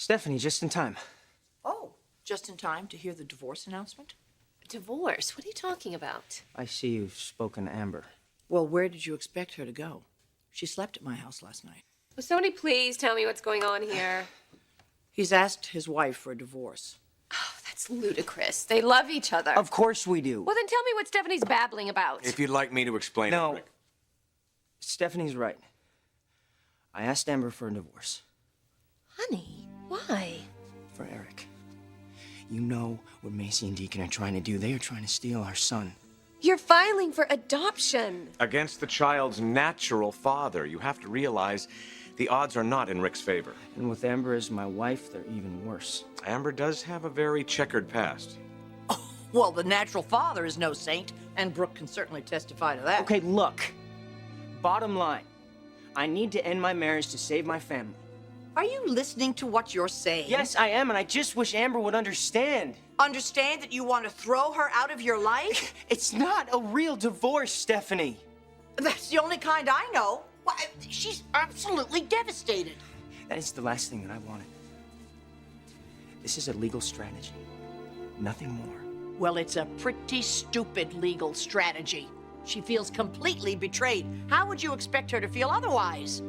Stephanie, just in time. Oh, just in time to hear the divorce announcement? Divorce? What are you talking about? I see you've spoken to Amber. Well, where did you expect her to go? She slept at my house last night. Will somebody please tell me what's going on here? He's asked his wife for a divorce. Oh, that's ludicrous. They love each other. Of course we do. Well, then tell me what Stephanie's babbling about. If you'd like me to explain No. it, Rick. Stephanie's right. I asked Amber for a divorce. Honey, why? For Eric. You know what Macy and Deacon are trying to do. They are trying to steal our son. You're filing for adoption. Against the child's natural father. You have to realize the odds are not in Rick's favor. And with Amber as my wife, they're even worse. Amber does have a very checkered past. Oh, well, the natural father is no saint, and Brooke can certainly testify to that. Okay, look. Bottom line, I need to end my marriage to save my family. Are you listening to what you're saying? Yes, I am, and I just wish Amber would understand. Understand that you want to throw her out of your life? It's not a real divorce, Stephanie. That's the only kind I know. Why, she's absolutely devastated. That is the last thing that I wanted. This is a legal strategy. Nothing more. Well, it's a pretty stupid legal strategy. She feels completely betrayed. How would you expect her to feel otherwise?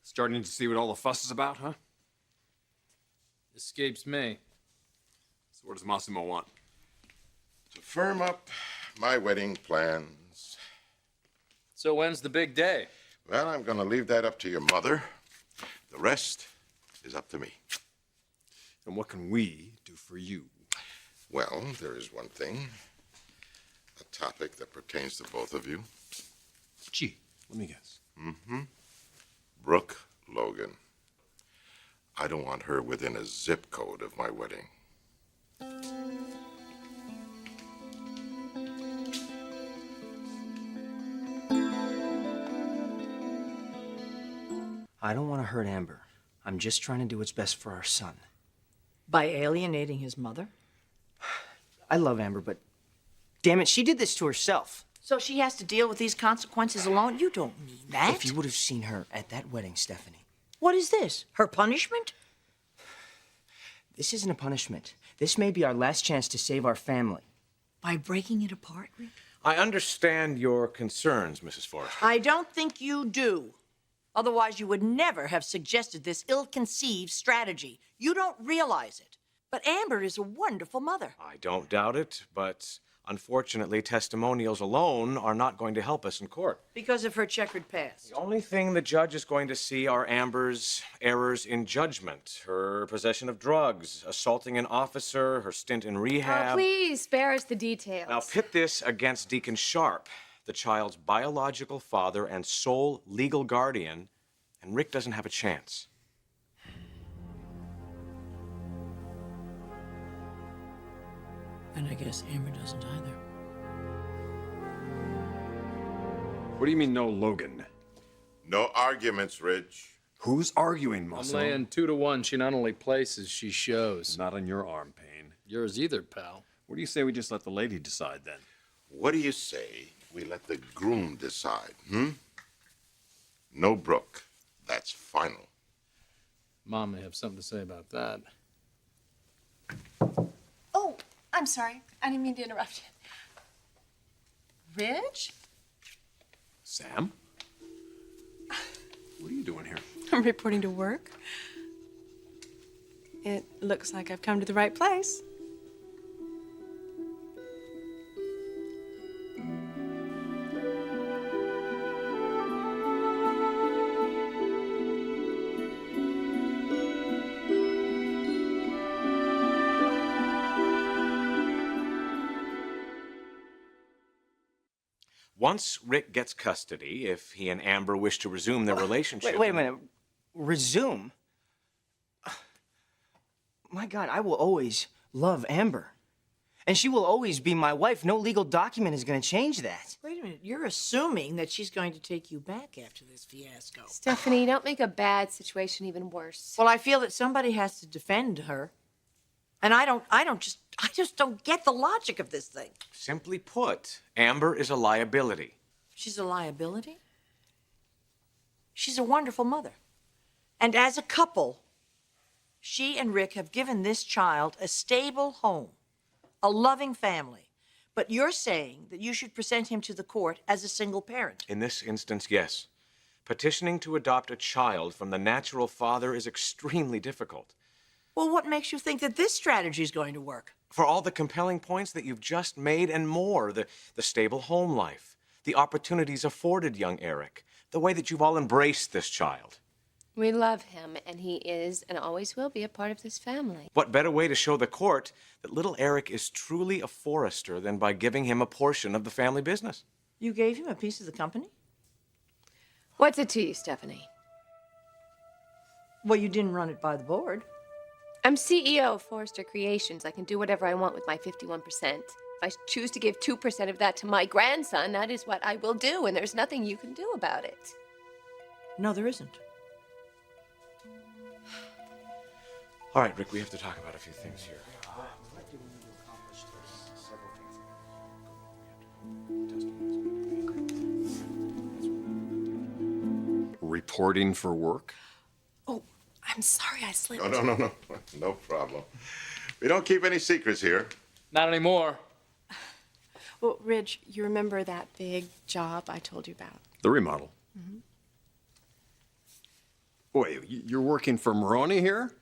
Starting to see what all the fuss is about, huh? Escapes me. So what does Massimo want? To firm up my wedding plans. So when's the big day? Well, I'm going to leave that up to your mother. The rest is up to me. And what can we do for you? Well, there is one thing. A topic that pertains to both of you. Gee, let me guess. Brooke Logan. I don't want her within a zip code of my wedding. I don't want to hurt Amber. I'm just trying to do what's best for our son. By alienating his mother? I love Amber, but damn it, she did this to herself. So she has to deal with these consequences alone? You don't mean that. If you would have seen her at that wedding, Stephanie. What is this? Her punishment? This isn't a punishment. This may be our last chance to save our family. By breaking it apart, Rick? I understand your concerns, Mrs. Forrester. I don't think you do. Otherwise, you would never have suggested this ill-conceived strategy. You don't realize it. But Amber is a wonderful mother. I don't doubt it, but unfortunately, testimonials alone are not going to help us in court. Because of her checkered past. The only thing the judge is going to see are Amber's errors in judgment, her possession of drugs, assaulting an officer, her stint in rehab. Oh, please spare us the details. Now pit this against Deacon Sharp, the child's biological father and sole legal guardian, and Rick doesn't have a chance. And I guess Amber doesn't either. What do you mean, no Logan? No arguments, Ridge. Who's arguing, I'm Massimo? laying 2-1. She not only places, she shows. Not on your arm, Payne. Yours either, pal. What do you say we just let the lady decide, then? What do you say we let the groom decide, No Brooke. That's final. Mom may have something to say about that. Oh, I'm sorry. I didn't mean to interrupt you. Ridge? Sam? What are you doing here? I'm reporting to work. It looks like I've come to the right place. Once Rick gets custody, if he and Amber wish to resume their relationship... Wait a minute. Resume? My God, I will always love Amber. And she will always be my wife. No legal document is going to change that. Wait a minute. You're assuming that she's going to take you back after this fiasco. Stephanie, don't make a bad situation even worse. Well, I feel that somebody has to defend her. And I just don't get the logic of this thing. Simply put, Amber is a liability. She's a liability? She's a wonderful mother. And as a couple, she and Rick have given this child a stable home, a loving family. But you're saying that you should present him to the court as a single parent. In this instance, yes. Petitioning to adopt a child from the natural father is extremely difficult. Well, what makes you think that this strategy is going to work? For all the compelling points that you've just made and more, the stable home life, the opportunities afforded young Eric, the way that you've all embraced this child. We love him, and he is and always will be a part of this family. What better way to show the court that little Eric is truly a Forrester than by giving him a portion of the family business? You gave him a piece of the company? What's it to you, Stephanie? Well, you didn't run it by the board. I'm CEO of Forrester Creations. I can do whatever I want with my 51%. If I choose to give 2% of that to my grandson, that is what I will do, and there's nothing you can do about it. No, there isn't. All right, Rick, we have to talk about a few things here. Reporting for work? Oh, I'm sorry I slipped. No. No problem. We don't keep any secrets here. Not anymore. Well, Ridge, you remember that big job I told you about? The remodel? Wait, you're working for Maroney here?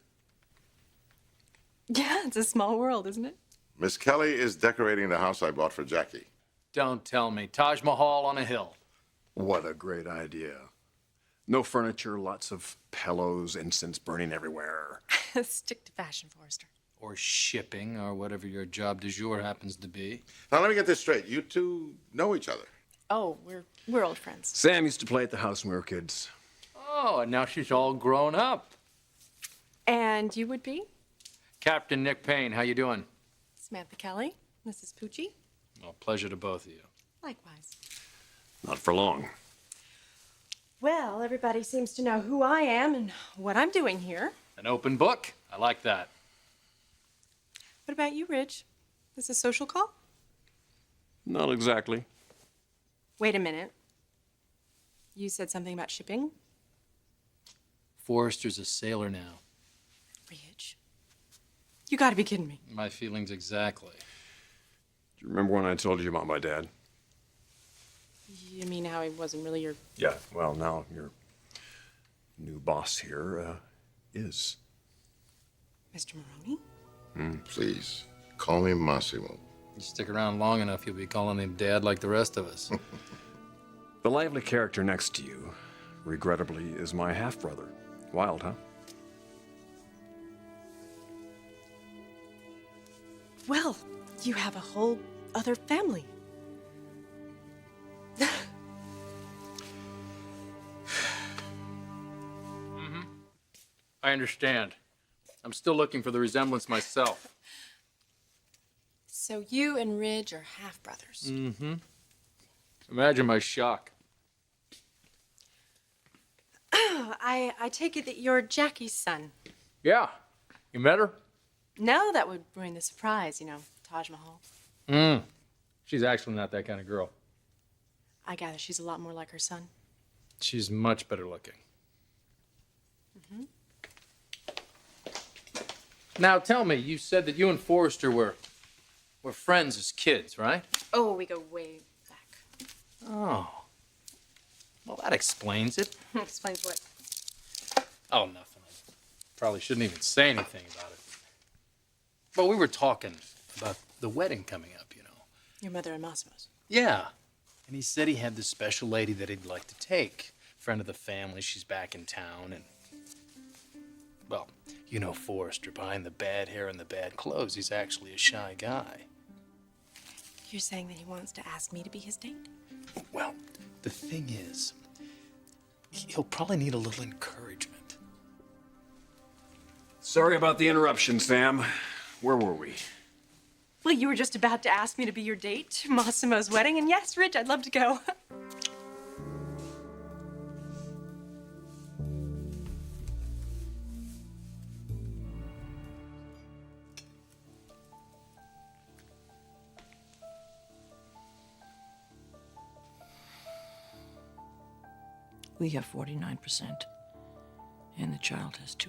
Yeah, it's a small world, isn't it? Miss Kelly is decorating the house I bought for Jackie. Don't tell me. Taj Mahal on a hill. What a great idea. No furniture, lots of pillows, incense burning everywhere. Stick to fashion, Forrester. Or shipping, or whatever your job du jour happens to be. Now, let me get this straight. You two know each other. Oh, we're old friends. Sam used to play at the house when we were kids. Oh, and now she's all grown up. And you would be? Captain Nick Payne, how you doing? Samantha Kelly, Mrs. Pucci. Well, pleasure to both of you. Likewise. Not for long. Well, everybody seems to know who I am and what I'm doing here. An open book? I like that. What about you, Ridge? This a social call? Not exactly. Wait a minute. You said something about shipping? Forrester's a sailor now. Ridge. You gotta be kidding me. My feelings exactly. Do you remember when I told you about my dad? You mean how he wasn't really your... Yeah. Well, now your new boss here is. Mr. Maroney? Please, call me Massimo. You stick around long enough, you'll be calling him Dad like the rest of us. The lively character next to you, regrettably, is my half-brother. Wild, huh? Well, you have a whole other family. I understand. I'm still looking for the resemblance myself. So you and Ridge are half-brothers. Imagine my shock. I take it that you're Jackie's son. Yeah. You met her? No, that would ruin the surprise, Taj Mahal. She's actually not that kind of girl. I gather she's a lot more like her son. She's much better looking. Now tell me, you said that you and Forrester were friends as kids, right? Oh, we go way back. Oh. Well, that explains it. Explains what? Oh, nothing. I probably shouldn't even say anything about it. But we were talking about the wedding coming up, Your mother and Massimo's. Yeah. And he said he had this special lady that he'd like to take. Friend of the family, she's back in town, and... Well, you know Forrester, behind the bad hair and the bad clothes, he's actually a shy guy. You're saying that he wants to ask me to be his date? Well, the thing is, he'll probably need a little encouragement. Sorry about the interruption, Sam. Where were we? Well, you were just about to ask me to be your date to Massimo's wedding, and yes, Rich, I'd love to go. We have 49%, and the child has 2%.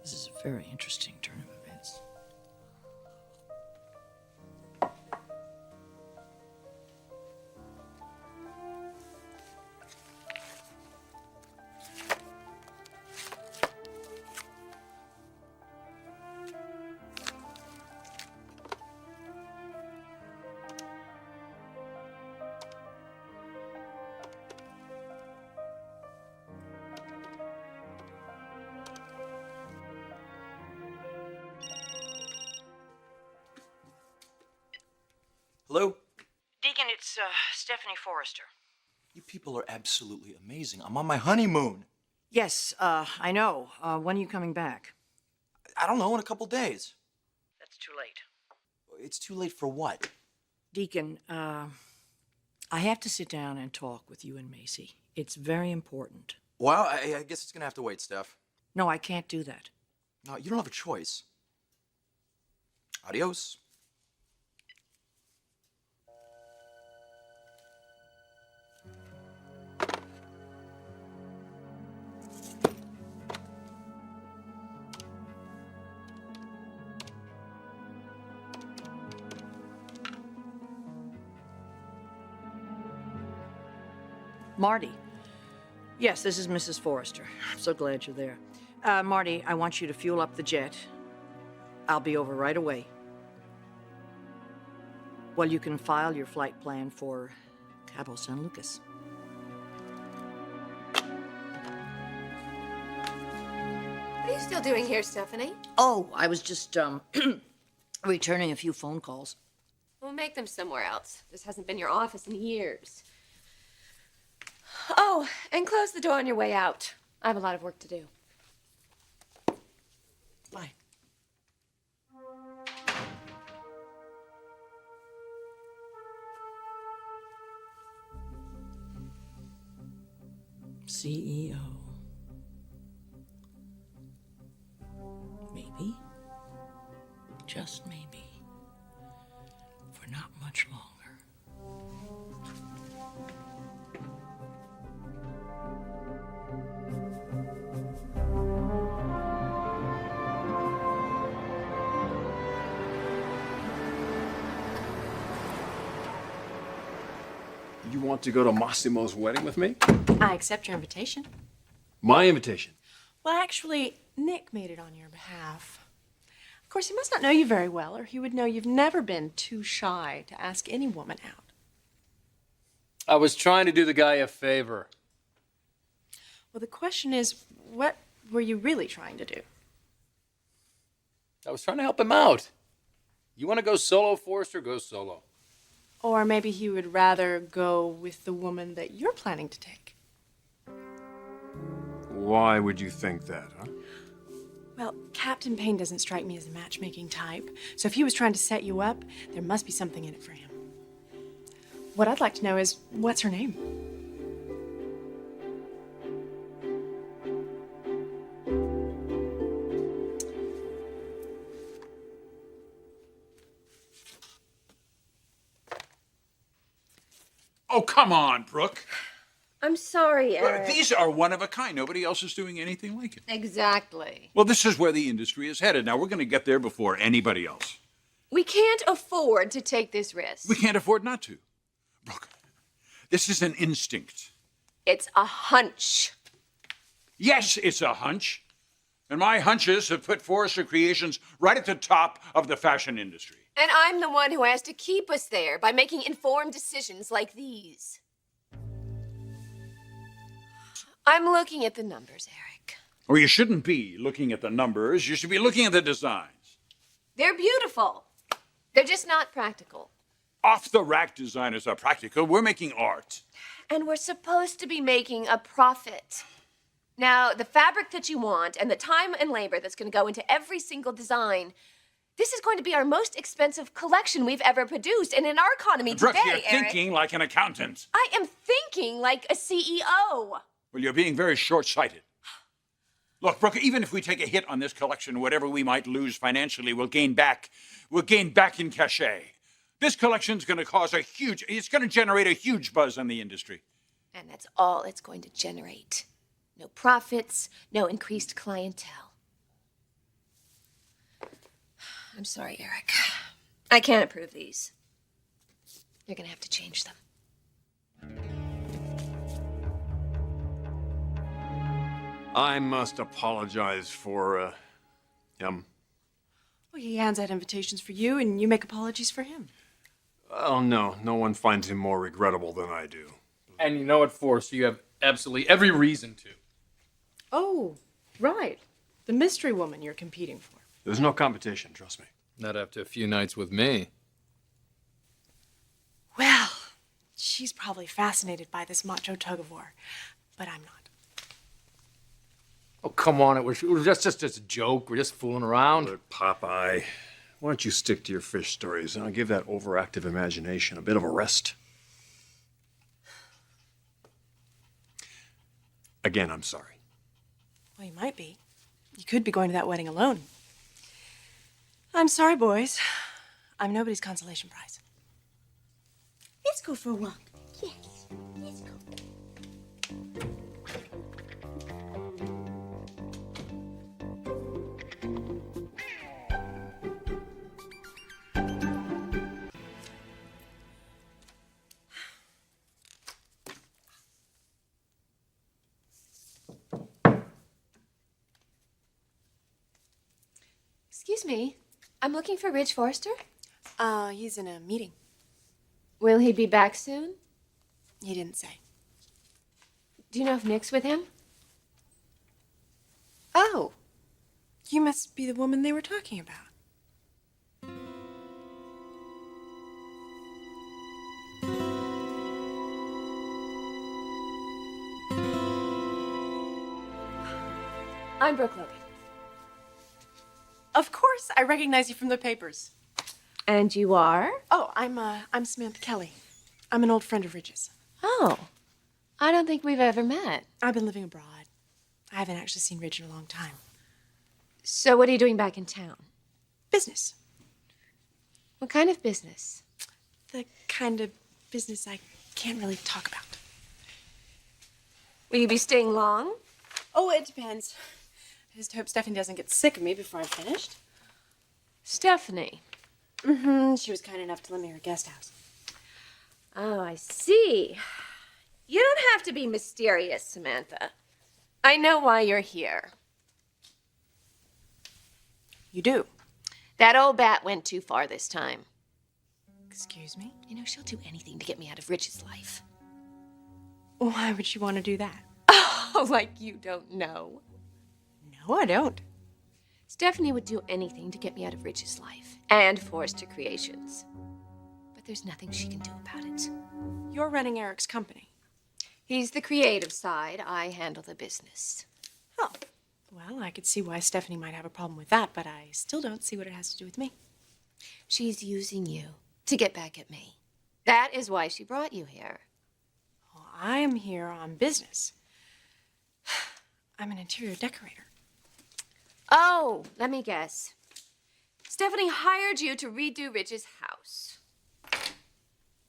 This is a very interesting turn of events. Hello? Deacon, it's Stephanie Forrester. You people are absolutely amazing. I'm on my honeymoon. Yes, I know. When are you coming back? I don't know, in a couple days. That's too late. It's too late for what? Deacon, I have to sit down and talk with you and Macy. It's very important. Well, I guess it's gonna have to wait, Steph. No, I can't do that. No, you don't have a choice. Adios. Marty. Yes, this is Mrs. Forrester. I'm so glad you're there. Marty, I want you to fuel up the jet. I'll be over right away. Well, you can file your flight plan for Cabo San Lucas. What are you still doing here, Stephanie? Oh, I was just, returning a few phone calls. We'll make them somewhere else. This hasn't been your office in years. Oh, and close the door on your way out. I have a lot of work to do. Bye. CEO. Maybe, just maybe, for not much longer. You want to go to Massimo's wedding with me? I accept your invitation. My invitation. Well, actually, Nick made it on your behalf. Of course, he must not know you very well, or he would know you've never been too shy to ask any woman out. I was trying to do the guy a favor. Well, the question is, what were you really trying to do? I was trying to help him out. You want to go solo, Forrester? Go solo. Or maybe he would rather go with the woman that you're planning to take. Why would you think that, huh? Well, Captain Payne doesn't strike me as a matchmaking type, so if he was trying to set you up, there must be something in it for him. What I'd like to know is, what's her name? Oh, come on, Brooke. I'm sorry, Eric. These are one of a kind. Nobody else is doing anything like it. Exactly. Well, this is where the industry is headed. Now, we're going to get there before anybody else. We can't afford to take this risk. We can't afford not to. Brooke, this is an instinct. It's a hunch. Yes, it's a hunch. And my hunches have put Forrester Creations right at the top of the fashion industry. And I'm the one who has to keep us there by making informed decisions like these. I'm looking at the numbers, Eric. Or you shouldn't be looking at the numbers. You should be looking at the designs. They're beautiful. They're just not practical. Off-the-rack designers are practical. We're making art. And we're supposed to be making a profit. Now, the fabric that you want and the time and labor that's going to go into every single design, this is going to be our most expensive collection we've ever produced. And in our economy Brooke, today, you're Eric, thinking like an accountant. I am thinking like a CEO. Well, you're being very short-sighted. Look, Brooke, even if we take a hit on this collection, whatever we might lose financially, we'll gain back in cachet. This collection's going to cause it's going to generate a huge buzz in the industry. And that's all it's going to generate. No profits, no increased clientele. I'm sorry, Eric. I can't approve these. You're going to have to change them. I must apologize for, him. Well, he hands out invitations for you, and you make apologies for him. Oh, no. No one finds him more regrettable than I do. And you know what, Forrester? You have absolutely every reason to. Oh, right. The mystery woman you're competing for. There's no competition, trust me. Not after a few nights with me. Well, she's probably fascinated by this macho tug-of-war, but I'm not. Oh, come on. It was just a joke. We're just fooling around. But Popeye, why don't you stick to your fish stories and I'll give that overactive imagination a bit of a rest? Again, I'm sorry. Well, you might be. You could be going to that wedding alone. I'm sorry, boys. I'm nobody's consolation prize. Let's go for a walk. Yes, let's go. Excuse me. I'm looking for Ridge Forrester. He's in a meeting. Will he be back soon? He didn't say. Do you know if Nick's with him? Oh. You must be the woman they were talking about. I'm Brooke Logan. Of course, I recognize you from the papers. And you are? Oh, I'm Samantha Kelly. I'm an old friend of Ridge's. Oh. I don't think we've ever met. I've been living abroad. I haven't actually seen Ridge in a long time. So what are you doing back in town? Business. What kind of business? The kind of business I can't really talk about. Will you be staying long? Oh, it depends. I just hope Stephanie doesn't get sick of me before I'm finished. Stephanie. Mm-hmm. She was kind enough to lend me her guest house. Oh, I see. You don't have to be mysterious, Samantha. I know why you're here. You do? That old bat went too far this time. Excuse me? You know, she'll do anything to get me out of Rich's life. Why would she want to do that? Oh, like you don't know. No, I don't. Stephanie would do anything to get me out of Rich's life and Forrester Creations. But there's nothing she can do about it. You're running Eric's company. He's the creative side. I handle the business. Oh. Well, I could see why Stephanie might have a problem with that, but I still don't see what it has to do with me. She's using you to get back at me. That is why she brought you here. Well, I am here on business. I'm an interior decorator. Oh, let me guess. Stephanie hired you to redo Rich's house.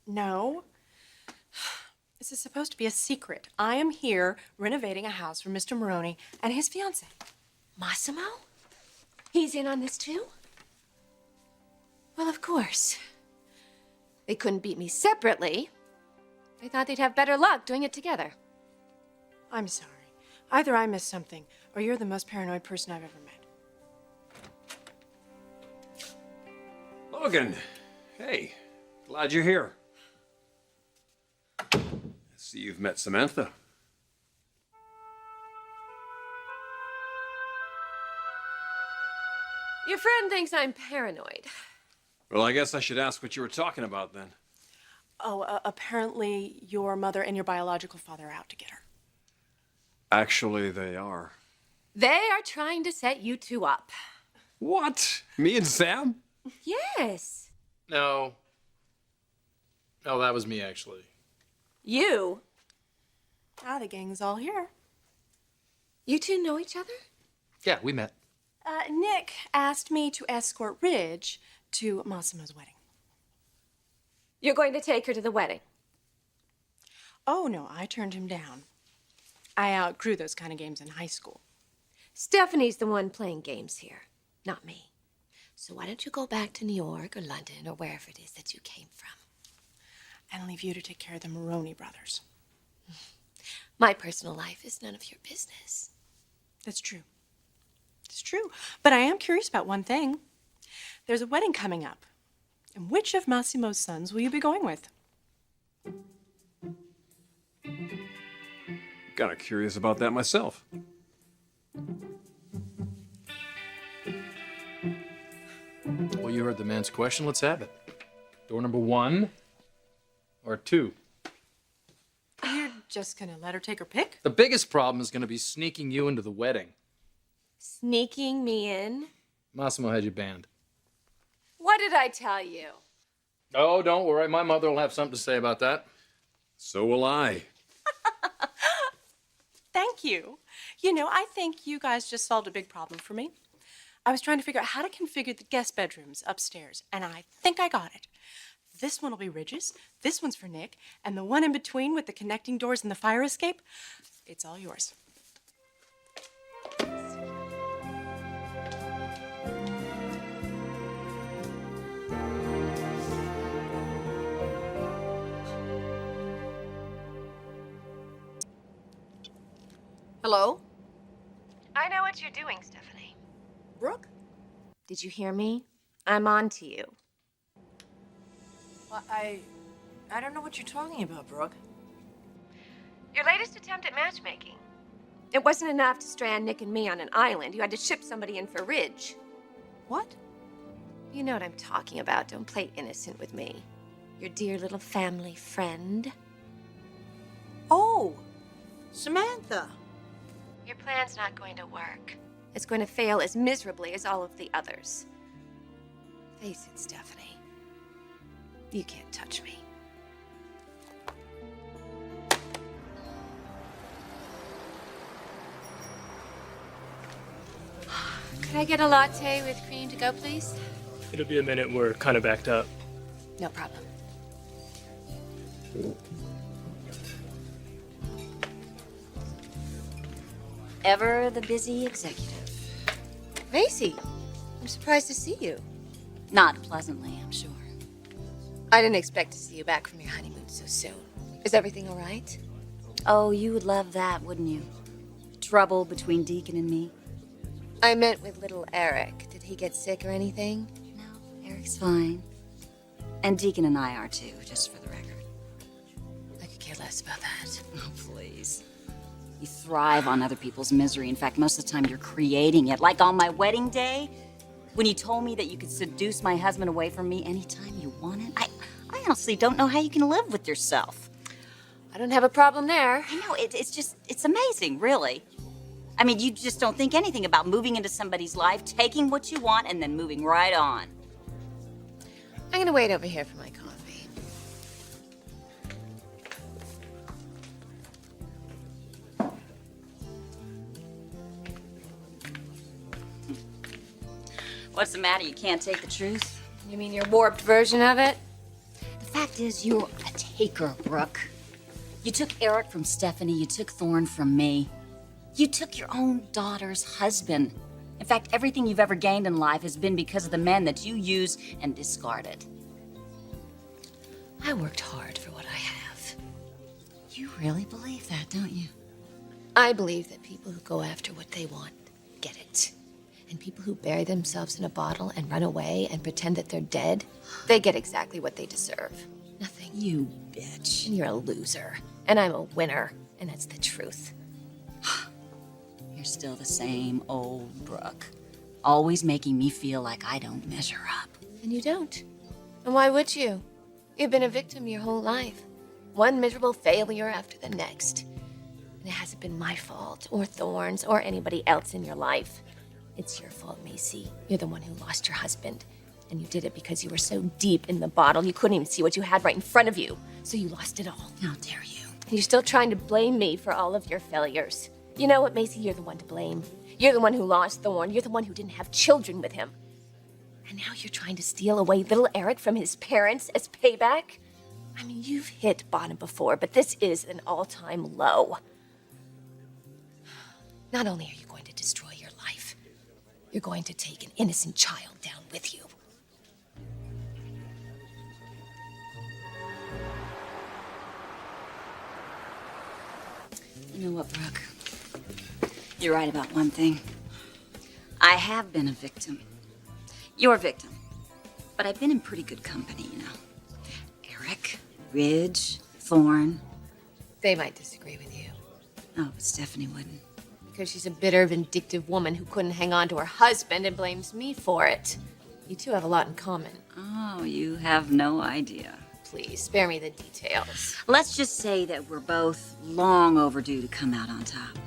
No. This is supposed to be a secret. I am here renovating a house for Mr. Maroney and his fiancée. Massimo? He's in on this too? Well, of course. They couldn't beat me separately. They thought they'd have better luck doing it together. I'm sorry. Either I missed something, or you're the most paranoid person I've ever met. Logan, hey, glad you're here. I see you've met Samantha. Your friend thinks I'm paranoid. Well, I guess I should ask what you were talking about then. Oh, apparently your mother and your biological father are out to get her. Actually, they are. They are trying to set you two up. What? Me and Sam? Yes. No. No, that was me, actually. You? Ah, the gang is all here. You two know each other? Yeah, we met. Nick asked me to escort Ridge to Massimo's wedding. You're going to take her to the wedding. Oh, no, I turned him down. I outgrew those kind of games in high school. Stephanie's the one playing games here, not me. So why don't you go back to New York or London or wherever it is that you came from? And leave you to take care of the Maroney brothers. My personal life is none of your business. That's true. It's true. But I am curious about one thing. There's a wedding coming up. And which of Massimo's sons will you be going with? Kind of curious about that myself. Well, you heard the man's question. Let's have it. Door number 1 or 2? You're just gonna let her take her pick? The biggest problem is going to be sneaking you into the wedding. Sneaking me in? Massimo had you banned. What did I tell you? Oh, don't worry. My mother will have something to say about that. So will I. Thank you. You know, I think you guys just solved a big problem for me. I was trying to figure out how to configure the guest bedrooms upstairs, and I think I got it. This one will be Ridge's, this one's for Nick, and the one in between with the connecting doors and the fire escape, it's all yours. Hello? I know what you're doing, Stephanie. Brooke? Did you hear me? I'm on to you. Well, I don't know what you're talking about, Brooke. Your latest attempt at matchmaking. It wasn't enough to strand Nick and me on an island. You had to ship somebody in for Ridge. What? You know what I'm talking about. Don't play innocent with me. Your dear little family friend. Oh, Samantha. Your plan's not going to work. It's going to fail as miserably as all of the others. Face it, Stephanie. You can't touch me. Could I get a latte with cream to go, please? It'll be a minute. We're kind of backed up. No problem. Ever the busy executive. Macy, I'm surprised to see you. Not pleasantly, I'm sure. I didn't expect to see you back from your honeymoon so soon. Is everything all right? Oh, you would love that, wouldn't you? Trouble between Deacon and me. I meant with little Eric. Did he get sick or anything? No, Eric's fine. And Deacon and I are too, just for the record. I could care less about that. Oh, please. You thrive on other people's misery. In fact, most of the time you're creating it. Like on my wedding day, when you told me that you could seduce my husband away from me anytime you wanted. I honestly don't know how you can live with yourself. I don't have a problem there. I know, it's amazing, really. I mean, you just don't think anything about moving into somebody's life, taking what you want, and then moving right on. I'm gonna wait over here for my coffee. What's the matter? You can't take the truth? You mean your warped version of it? The fact is, you're a taker, Brooke. You took Eric from Stephanie, you took Thorne from me. You took your own daughter's husband. In fact, everything you've ever gained in life has been because of the men that you used and discarded. I worked hard for what I have. You really believe that, don't you? I believe that people who go after what they want get it. And people who bury themselves in a bottle and run away and pretend that they're dead, they get exactly what they deserve. Nothing. You bitch. And you're a loser. And I'm a winner. And that's the truth. You're still the same old Brooke. Always making me feel like I don't measure up. And you don't. And why would you? You've been a victim your whole life. One miserable failure after the next. And it hasn't been my fault, or Thorne's, or anybody else in your life. It's your fault, Macy. You're the one who lost your husband. And you did it because you were so deep in the bottle, you couldn't even see what you had right in front of you. So you lost it all. How dare you? And you're still trying to blame me for all of your failures. You know what, Macy? You're the one to blame. You're the one who lost Thorne. You're the one who didn't have children with him. And now you're trying to steal away little Eric from his parents as payback? I mean, you've hit bottom before, but this is an all-time low. Not only are you going to destroy your life, you're going to take an innocent child down with you. You know what, Brooke? You're right about one thing. I have been a victim. You're a victim. But I've been in pretty good company, you know. Eric, Ridge, Thorne. They might disagree with you. Oh, but Stephanie wouldn't. Because she's a bitter, vindictive woman who couldn't hang on to her husband and blames me for it. You two have a lot in common. Oh, you have no idea. Please, spare me the details. Let's just say that we're both long overdue to come out on top.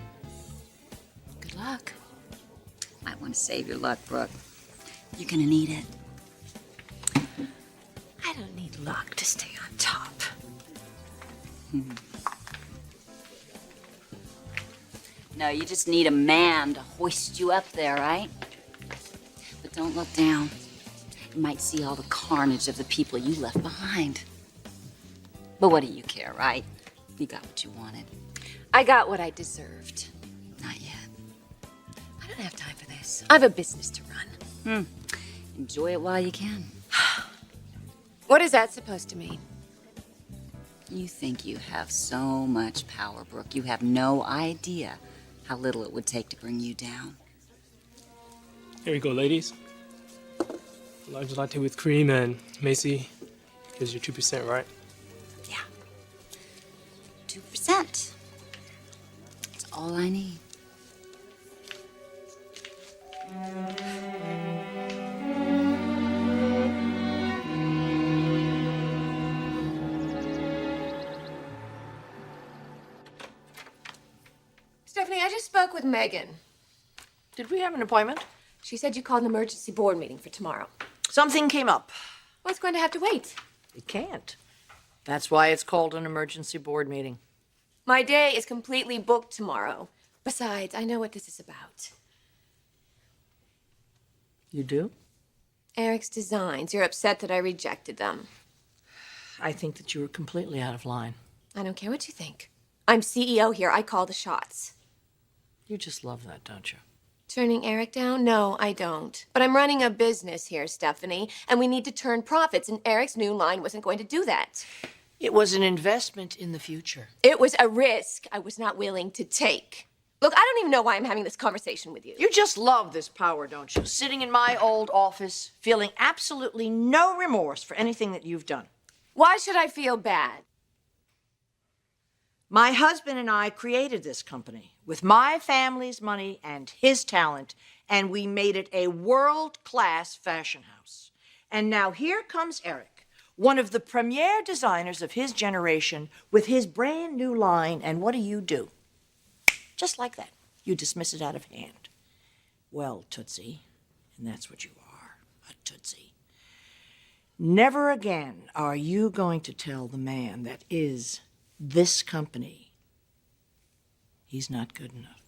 Good luck. Might want to save your luck, Brooke. You're gonna need it. I don't need luck to stay on top. No, you just need a man to hoist you up there, right? But don't look down. You might see all the carnage of the people you left behind. But what do you care, right? You got what you wanted. I got what I deserved. Not yet. I don't have time for this. I have a business to run. Enjoy it while you can. What is that supposed to mean? You think you have so much power, Brooke. You have no idea how little it would take to bring you down. Here we go, ladies. Large latte with cream, and Macy, here's your 2%, right? 2%. That's all I need. Stephanie, I just spoke with Megan. Did we have an appointment? She said you called an emergency board meeting for tomorrow. Something came up. Well, it's going to have to wait. It can't. That's why it's called an emergency board meeting. My day is completely booked tomorrow. Besides, I know what this is about. You do? Eric's designs. You're upset that I rejected them. I think that you were completely out of line. I don't care what you think. I'm CEO here. I call the shots. You just love that, don't you? Turning Eric down? No, I don't. But I'm running a business here, Stephanie, and we need to turn profits, and Eric's new line wasn't going to do that. It was an investment in the future. It was a risk I was not willing to take. Look, I don't even know why I'm having this conversation with you. You just love this power, don't you? Sitting in my old office, feeling absolutely no remorse for anything that you've done. Why should I feel bad? My husband and I created this company with my family's money and his talent, and we made it a world-class fashion house. And now here comes Eric, one of the premier designers of his generation, with his brand new line, and what do? Just like that, you dismiss it out of hand. Well, Tootsie, and that's what you are, a Tootsie. Never again are you going to tell the man that is this company he's not good enough.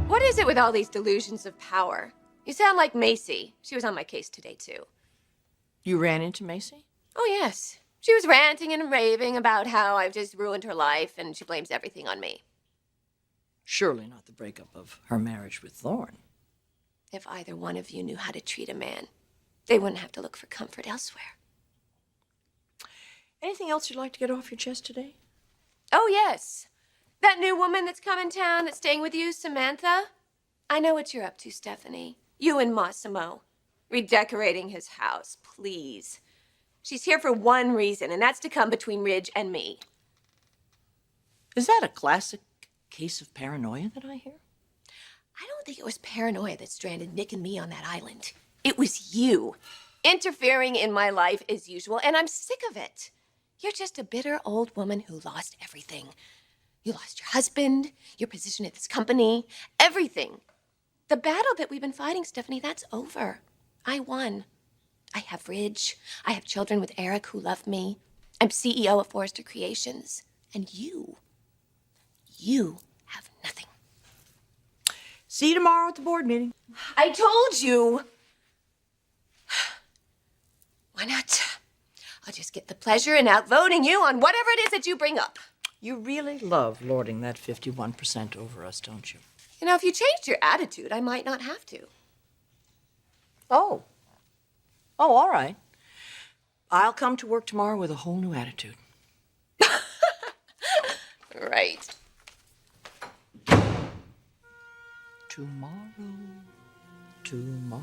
What is it with all these delusions of power? You sound like Macy. She was on my case today, too. You ran into Macy? Oh, yes. She was ranting and raving about how I've just ruined her life, and she blames everything on me. Surely not the breakup of her marriage with Thorne. If either one of you knew how to treat a man, they wouldn't have to look for comfort elsewhere. Anything else you'd like to get off your chest today? Oh, yes. That new woman that's come in town that's staying with you, Samantha. I know what you're up to, Stephanie. You and Massimo. Redecorating his house, please. She's here for one reason, and that's to come between Ridge and me. Is that a classic case of paranoia that I hear? I don't think it was paranoia that stranded Nick and me on that island. It was you, interfering in my life as usual, and I'm sick of it. You're just a bitter old woman who lost everything. You lost your husband, your position at this company, everything. The battle that we've been fighting, Stephanie, that's over. I won. I have Ridge. I have children with Eric who love me. I'm CEO of Forrester Creations. And you have nothing. See you tomorrow at the board meeting. I told you. Why not? I'll just get the pleasure in outvoting you on whatever it is that you bring up. You really love lording that 51% over us, don't you? You know, if you changed your attitude, I might not have to. Oh. Oh, all right. I'll come to work tomorrow with a whole new attitude. Right. Tomorrow. Tomorrow.